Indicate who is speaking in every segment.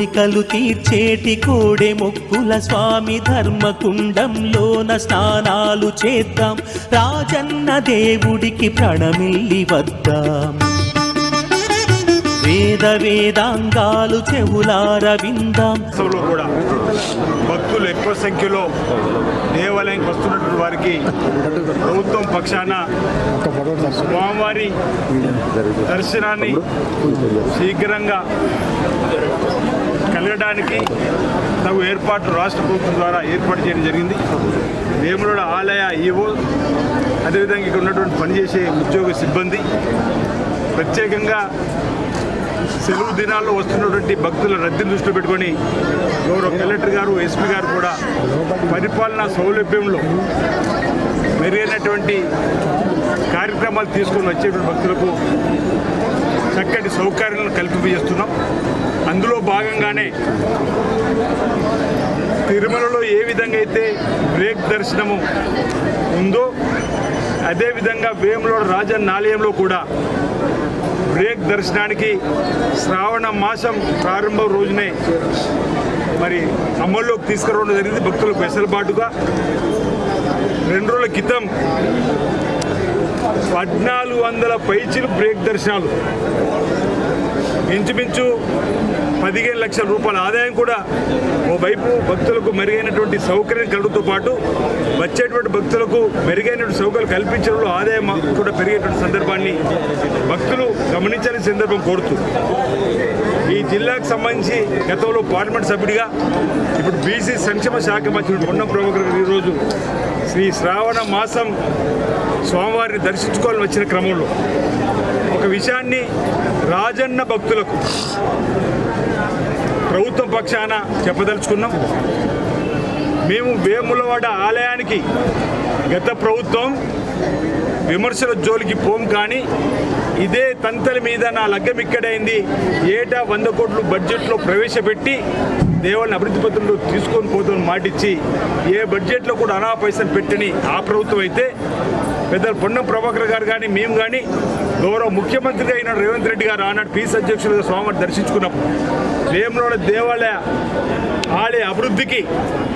Speaker 1: కోరికలు తీర్చేటి కోడె మొక్కుల స్వామి ధర్మకుండంలోన స్నానాలు చేద్దాం, రాజన్న దేవుడికి ప్రణమిల్లి వద్దాం. వేద వేదాంగాలు చెవులార విందాం.
Speaker 2: కూడా భక్తులు ఎక్కువ సంఖ్యలో దేవాలయానికి వస్తున్నటువంటి వారికి ప్రభుత్వం పక్షాన స్వామివారి దర్శనాన్ని శీఘ్రంగా కలగడానికి తగు ఏర్పాట్లు రాష్ట్ర ప్రభుత్వం ద్వారా ఏర్పాటు చేయడం జరిగింది. వేములవాడ ఆలయ ఈవో, అదేవిధంగా ఇక్కడ ఉన్నటువంటి పనిచేసే ఉద్యోగ సిబ్బంది, ప్రత్యేకంగా సెలవు దినాల్లో వస్తున్నటువంటి భక్తుల రద్దీని దృష్టిలో పెట్టుకొని గౌరవ కలెక్టర్ గారు, ఎస్పీ గారు కూడా పరిపాలనా సౌలభ్యంలో మెరుగైనటువంటి కార్యక్రమాలు తీసుకొని వచ్చేటువంటి భక్తులకు చక్కటి సౌకర్యాలను కల్పింపజేస్తున్నాం. అందులో భాగంగానే తిరుమలలో ఏ విధంగా అయితే బ్రేక్ దర్శనము ఉందో అదేవిధంగా వేములవాడ రాజన్న ఆలయంలో కూడా బ్రేక్ దర్శనానికి శ్రావణ మాసం ప్రారంభం రోజునే మరి అమల్లోకి తీసుకురావడం జరిగింది. భక్తులకు వెసులుబాటుగా 2 రోజుల క్రితం 1400 పైచిలు బ్రేక్ దర్శనాలు, ఇంచుమించు 15 లక్షల రూపాయల ఆదాయం కూడా ఓవైపు భక్తులకు మెరుగైనటువంటి సౌకర్యం కలగడంతో పాటు వచ్చేటువంటి భక్తులకు మెరుగైనటువంటి సౌకర్యాలు కల్పించడంలో ఆదాయం కూడా పెరిగేటువంటి సందర్భాన్ని భక్తులు గమనించాలని సందర్భం కోరుతూ, ఈ జిల్లాకు సంబంధించి గతంలో పార్లమెంట్ సభ్యుడిగా ఇప్పుడు బీసీ సంక్షేమ శాఖ మంత్రి పొన్నం ప్రభాకర్ గారు ఈరోజు శ్రీ శ్రావణ మాసం స్వామివారిని దర్శించుకోవాలని వచ్చిన క్రమంలో ఒక విషయాన్ని రాజన్న భక్తులకు ప్రభుత్వం పక్షాన చెప్పదలుచుకున్నాం. మేము వేములవాడ ఆలయానికి గత ప్రభుత్వం విమర్శల జోలికి పోం, కానీ ఇదే తంతల మీద నా లగ్గం ఇక్కడైంది, ఏటా 100 కోట్లు బడ్జెట్లో ప్రవేశపెట్టి దేవాలయం అభివృద్ధి పత్రంలో తీసుకొని పోతామని మాటిచ్చి ఏ బడ్జెట్లో కూడా అనా పైసలు పెట్టని ఆ ప్రభుత్వం అయితే పెద్దలు పొన్నం ప్రభాకర్ గారు కానీ మేము కానీ గౌరవ ముఖ్యమంత్రిగా అయిన రేవంత్ రెడ్డి గారు ఆనాడు పీస్ అధ్యక్షులుగా స్వామివారిని దర్శించుకున్నప్పుడు వేములవాడ దేవాలయ ఆలయ అభివృద్ధికి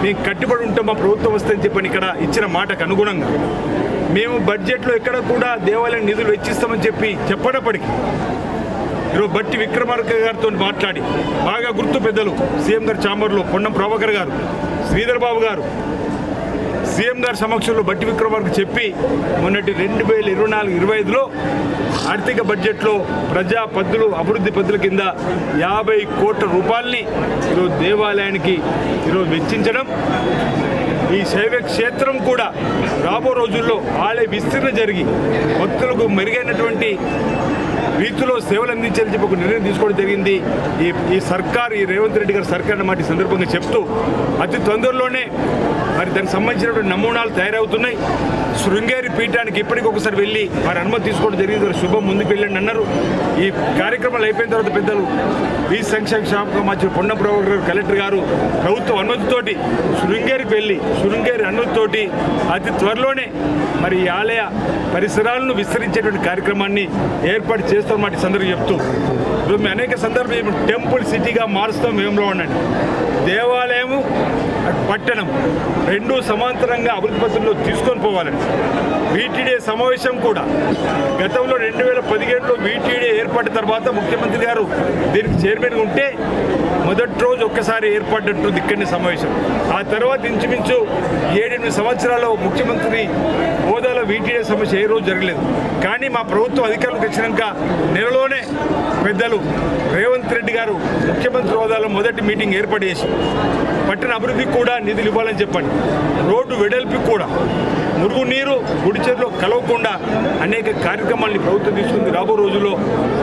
Speaker 2: మేము కట్టుబడి ఉంటాం మా ప్రభుత్వం వస్తుందని చెప్పని ఇక్కడ ఇచ్చిన మాటకు అనుగుణంగా మేము బడ్జెట్లో ఎక్కడ కూడా దేవాలయం నిధులు వెచ్చిస్తామని చెప్పినప్పటికీ ఈరోజు బట్టి విక్రమార్క గారితో మాట్లాడి బాగా గుర్తు పెద్దలు సీఎం గారి ఛాంబర్లో పొన్నం ప్రభాకర్ గారు, శ్రీధర్ బాబు గారు సీఎం గారి సమక్షంలో బట్టి విక్రమార్క చెప్పి మొన్నటి 2024-25లో ఆర్థిక బడ్జెట్లో ప్రజా పద్దులు అభివృద్ధి పద్దుల కింద 50 కోట్ల రూపాయలని ఈరోజు దేవాలయానికి ఈరోజు వెచ్చించడం, ఈ శైవ క్షేత్రం కూడా రాబో రోజుల్లో ఆలయ విస్తరణ జరిగి భక్తులకు మెరుగైనటువంటి రీతిలో సేవలు అందించాలని చెప్పి ఒక నిర్ణయం తీసుకోవడం జరిగింది. ఈ సర్కార్, ఈ రేవంత్ రెడ్డి గారి సర్కార్ అన్నమాట ఈ సందర్భంగా చెప్తూ అతి తొందరలోనే మరి దానికి సంబంధించినటువంటి నమూనాలు తయారవుతున్నాయి. శృంగేరి పీఠానికి ఇప్పటికొకసారి వెళ్ళి వారి అనుమతి తీసుకోవడం జరిగింది. శుభం ముందుకు వెళ్ళండి అన్నారు. ఈ కార్యక్రమాలు అయిపోయిన తర్వాత పెద్దలు ఈ సంక్షేమ శాఖ మంత్రి పొన్నం ప్రభాకర్ గారు, కలెక్టర్ గారు ప్రభుత్వ అనుమతితోటి శృంగేరికి వెళ్ళి శృంగేరి అనుమతితోటి అతి త్వరలోనే మరి ఈ ఆలయ పరిసరాలను విస్తరించేటువంటి కార్యక్రమాన్ని ఏర్పాటు చేస్తామన్నమాట ఈ సందర్భంగా చెప్తూ మేము అనేక సందర్భాలు టెంపుల్ సిటీగా మారుస్తాం. వేములో ఉండండి దేవాలయము పట్టణం 2 సమాంతరంగా అభివృద్ధి పత్రంలో తీసుకొని పోవాలని వీటీడీ సమావేశం కూడా గతంలో 2017లో వీటీడీ ఏర్పడిన తర్వాత ముఖ్యమంత్రి గారు దీనికి చైర్మన్గా ఉంటే మొదటి రోజు ఒక్కసారి ఏర్పడినట్టుంది ఇక్కడనే సమావేశం. ఆ తర్వాత ఇంచుమించు 7-8 సంవత్సరాల్లో ముఖ్యమంత్రి హోదాలో వీటీడీ సమస్య ఏ రోజు జరగలేదు. కానీ మా ప్రభుత్వం అధికారులకు వచ్చినాక నెలలోనే పెద్దలు రేవంత్ రెడ్డి గారు ముఖ్యమంత్రి హోదాలో మొదటి మీటింగ్ ఏర్పాటు చేసి పట్టణ అభివృద్ధికి కూడా నిధులు ఇవ్వాలని చెప్పండి, రోడ్డు వెడల్పుకి కూడా మురుగునీరు గుడిచెరులో కలవకుండా అనేక కార్యక్రమాలని ప్రభుత్వం తీసుకుంది. రాబో రోజుల్లో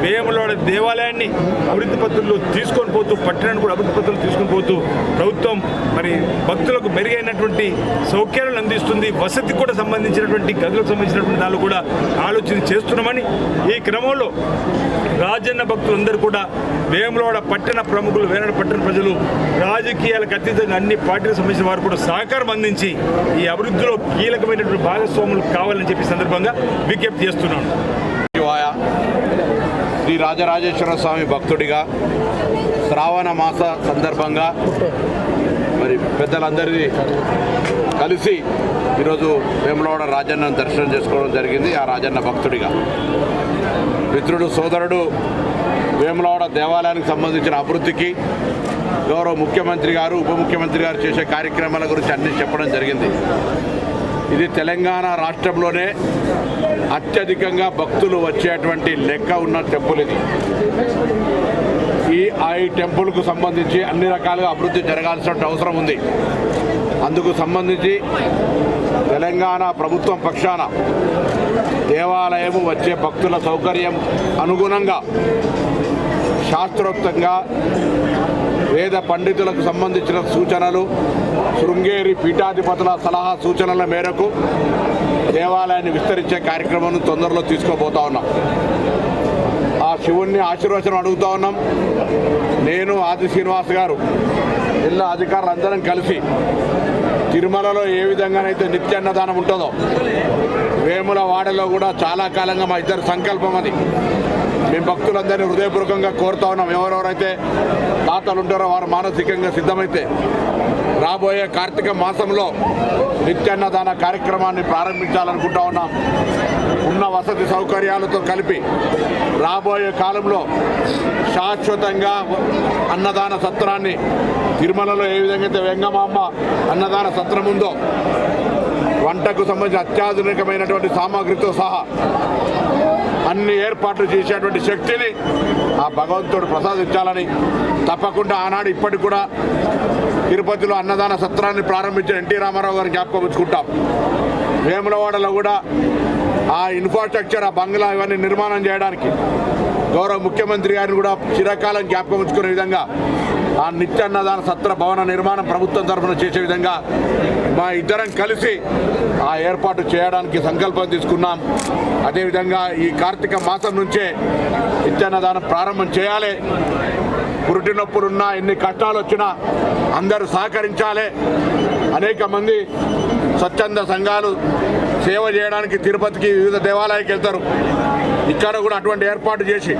Speaker 2: వేములవాడ దేవాలయాన్ని అభివృద్ధి పత్రంలో తీసుకొని పోతూ పట్టణాన్ని కూడా అభివృద్ధి పత్రంలో తీసుకొని పోతూ ప్రభుత్వం మరి భక్తులకు మెరుగైనటువంటి సౌకర్యాలను అందిస్తుంది. వసతి కూడా సంబంధించినటువంటి గదులకు సంబంధించినటువంటి దానిలో కూడా ఆలోచన చేస్తున్నామని ఈ క్రమంలో రాజన్న భక్తులందరూ కూడా వేములవాడ పట్టణ ప్రముఖులు, వేములవాడ పట్టణ ప్రజలు రాజకీయాలకు అతీతంగా అన్ని పార్టీలకు సంబంధించిన వారు కూడా సహకారం అందించి ఈ అభివృద్ధిలో కీలకమైనటువంటి భాగస్వాములు కావాలని చెప్పి సందర్భంగా విజ్ఞప్తి చేస్తున్నాను.
Speaker 3: శ్రీ రాజరాజేశ్వర స్వామి భక్తుడిగా శ్రావణ మాస సందర్భంగా మరి పెద్దలందరినీ కలిసి ఈరోజు వేములవాడ రాజన్నను దర్శనం చేసుకోవడం జరిగింది. ఆ రాజన్న భక్తుడిగా మిత్రుడు సోదరుడు వేములవాడ దేవాలయానికి సంబంధించిన అభివృద్ధికి గౌరవ ముఖ్యమంత్రి గారు ఉప ముఖ్యమంత్రి గారు చేసే కార్యక్రమాల గురించి అన్ని చెప్పడం జరిగింది. ఇది తెలంగాణ రాష్ట్రంలోనే అత్యధికంగా భక్తులు వచ్చేటువంటి లెక్క ఉన్న టెంపుల్ ఇది. ఈ టెంపుల్కు సంబంధించి అన్ని రకాలుగా అభివృద్ధి జరగాల్సిన అవసరం ఉంది. అందుకు సంబంధించి తెలంగాణ ప్రభుత్వం పక్షాన దేవాలయము వచ్చే భక్తుల సౌకర్యం అనుగుణంగా శాస్త్రోక్తంగా వేద పండితులకు సంబంధించిన సూచనలు, శృంగేరి పీఠాధిపతుల సలహా సూచనల మేరకు దేవాలయాన్ని విస్తరించే కార్యక్రమాన్ని తొందరలో తీసుకోబోతా ఉన్నాం. ఆ శివుణ్ణి ఆశీర్వచనం అడుగుతా ఉన్నాం. నేను ఆది శ్రీనివాస్ గారు జిల్లా అధికారులు అందరం కలిసి తిరుమలలో ఏ విధంగానైతే నిత్యాన్నదానం ఉంటుందో వేములవాడలో కూడా చాలా కాలంగా మా ఇద్దరు సంకల్పం అది. మేము భక్తులందరినీ హృదయపూర్వకంగా కోరుతా ఉన్నాం. ఎవరెవరైతే దాతలు ఉంటారో వారు మానసికంగా సిద్ధమైతే రాబోయే కార్తీక మాసంలో నిత్యాన్నదాన కార్యక్రమాన్ని ప్రారంభించాలనుకుంటా ఉన్నాం. ఉన్న వసతి సౌకర్యాలతో కలిపి రాబోయే కాలంలో శాశ్వతంగా అన్నదాన సత్రాన్ని తిరుమలలో ఏ విధంగా అయితే వెంగమాంబ అన్నదాన సత్రం ఉందో వంటకు సంబంధించిన అత్యాధునికమైనటువంటి సామాగ్రితో సహా అన్ని ఏర్పాట్లు చేసేటువంటి శక్తిని ఆ భగవంతుడు ప్రసాదించాలని తప్పకుండా ఆనాడు ఇప్పటికి కూడా తిరుపతిలో అన్నదాన సత్రాన్ని ప్రారంభించిన ఎన్టీ రామారావు గారిని జ్ఞాపకం ఉంచుకుంటాం. వేములవాడలో కూడా ఆ ఇన్ఫ్రాస్ట్రక్చర్, ఆ బంగ్లా ఇవన్నీ నిర్మాణం చేయడానికి గౌరవ ముఖ్యమంత్రి గారిని కూడా చిరకాలం జ్ఞాపకం ఉంచుకునే విధంగా ఆ నిత్యాన్నదాన సత్ర భవన నిర్మాణం ప్రభుత్వం తరఫున చేసే విధంగా మా ఇద్దరం కలిసి ఆ ఏర్పాటు చేయడానికి సంకల్పం తీసుకున్నాం. అదేవిధంగా ఈ కార్తీక మాసం నుంచే నిత్యాన్నదానం ప్రారంభం చేయాలి. పురుటి నొప్పులున్నా, ఎన్ని కష్టాలు వచ్చినా అందరూ సహకరించాలి. అనేక మంది స్వచ్ఛంద సంఘాలు సేవ చేయడానికి తిరుపతికి వివిధ దేవాలయాలకు వెళ్తారు. ఇక్కడ కూడా అటువంటి ఏర్పాటు చేసి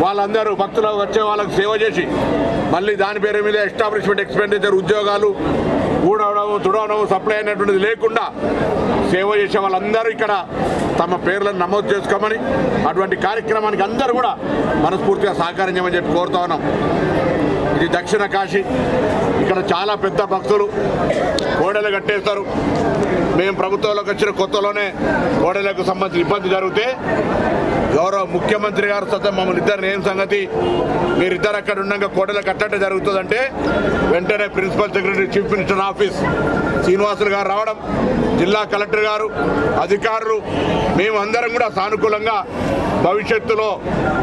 Speaker 3: వాళ్ళందరూ భక్తులు వచ్చే వాళ్ళకు సేవ చేసి మళ్ళీ దాని పేరు మీద ఎస్టాబ్లిష్మెంట్ ఎక్స్పెండిచర్, ఉద్యోగాలు ఊడవడం తుడవడం సప్లై అనేటువంటిది లేకుండా సేవ చేసే వాళ్ళందరూ ఇక్కడ తమ పేర్లను నమోదు చేసుకోమని, అటువంటి కార్యక్రమానికి అందరూ కూడా మనస్ఫూర్తిగా సహకరించమని చెప్పి కోరుతా ఉన్నాం. ఇది దక్షిణ కాశీ. ఇక్కడ చాలా పెద్ద భక్తులు కోడలు కట్టేస్తారు. మేము ప్రభుత్వంలోకి వచ్చిన కొత్తలోనే కోడలకు సంబంధించిన ఇబ్బంది జరిగితే గౌరవ ముఖ్యమంత్రి గారు సతం మమ్మల్ని ఇద్దరు ఏం సంగతి, మీరిద్దరు అక్కడ ఉండగా కోడలు కట్టడం జరుగుతుందంటే వెంటనే principal secretary, chief minister office Srinivasulu గారు రావడం, జిల్లా కలెక్టర్ గారు, అధికారులు, మేము అందరం కూడా సానుకూలంగా భవిష్యత్తులో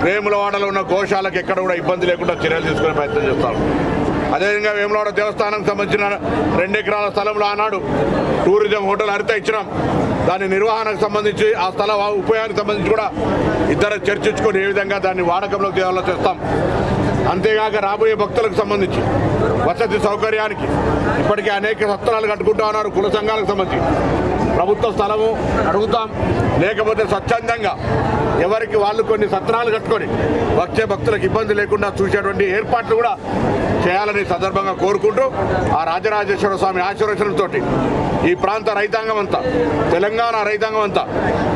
Speaker 3: వేములవాడలో ఉన్న గోశాలకు ఎక్కడ కూడా ఇబ్బంది లేకుండా చర్యలు తీసుకునే ప్రయత్నం చేస్తాం. అదేవిధంగా వేములవాడ దేవస్థానం సంబంధించిన 2 ఎకరాల స్థలంలో ఆనాడు టూరిజం హోటల్ హరిత ఇచ్చినాం. దాని నిర్వహణకు సంబంధించి, ఆ స్థల ఉపయోగానికి సంబంధించి కూడా ఇద్దరు చర్చించుకొని ఏ విధంగా దాన్ని వాడకంలోకి తేవాలో చేస్తాం. అంతేగాక రాబోయే భక్తులకు సంబంధించి వసతి సౌకర్యానికి ఇప్పటికే అనేక సత్రాలు కట్టుకుంటా ఉన్నారు. కుల సంఘాలకు సంబంధించి ప్రభుత్వ స్థలము అడుగుతాం, లేకపోతే స్వచ్ఛందంగా ఎవరికి వాళ్ళు కొన్ని సత్రాలు కట్టుకొని వచ్చే భక్తులకు ఇబ్బంది లేకుండా చూసేటువంటి ఏర్పాట్లు కూడా చేయాలని సందర్భంగా కోరుకుంటూ ఆ రాజరాజేశ్వర స్వామి ఆశీర్వచనంతో ఈ ప్రాంత రైతాంగం అంతా, తెలంగాణ రైతాంగం అంతా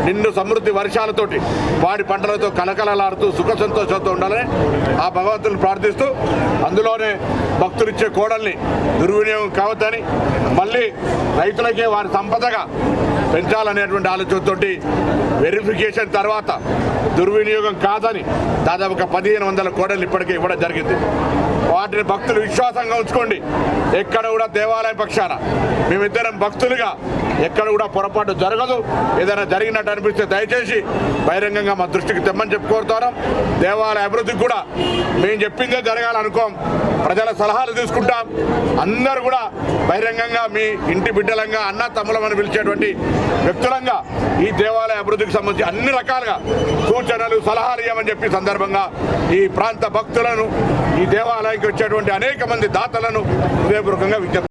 Speaker 3: నిండు సమృద్ధి వర్షాలతోటి వాడి పంటలతో కలకలలాడుతూ సుఖ సంతోషంతో ఉండాలని ఆ భగవంతుని ప్రార్థిస్తూ, అందులోనే భక్తులిచ్చే కోడల్ని దుర్వినియోగం కావద్దని, మళ్ళీ రైతులకే వారి సంపదగా పెంచాలనేటువంటి ఆలోచనతో వెరిఫికేషన్ తర్వాత దుర్వినియోగం కాదని దాదాపు 1500 కోడలు ఇప్పటికే ఇవ్వడం జరిగింది. వాటిని భక్తులు విశ్వాసంగా ఉంచుకోండి. ఎక్కడ కూడా దేవాలయ పక్షాన మేమిద్దరం భక్తులుగా ఎక్కడ కూడా పొరపాటు జరగదు. ఏదైనా జరిగినట్టు అనిపిస్తే దయచేసి బహిరంగంగా మా దృష్టికి తెమ్మని చెప్పి కోరుతాను. దేవాలయ అభివృద్ధికి కూడా మేము చెప్పిందే జరగాలనుకోం, ప్రజల సలహాలు తీసుకుంటాం. అందరూ కూడా బహిరంగంగా మీ ఇంటి బిడ్డలంగా, అన్న తమ్ములమని పిలిచేటువంటి వ్యక్తులంగా ఈ దేవాలయ అభివృద్ధికి సంబంధించి అన్ని రకాలుగా సూచనలు, సలహాలు ఇవ్వమని చెప్పి సందర్భంగా ఈ ప్రాంత భక్తులను, ఈ దేవాలయానికి వచ్చేటువంటి అనేక మంది దాతలను హృదయపూర్వకంగా విజ్ఞప్తి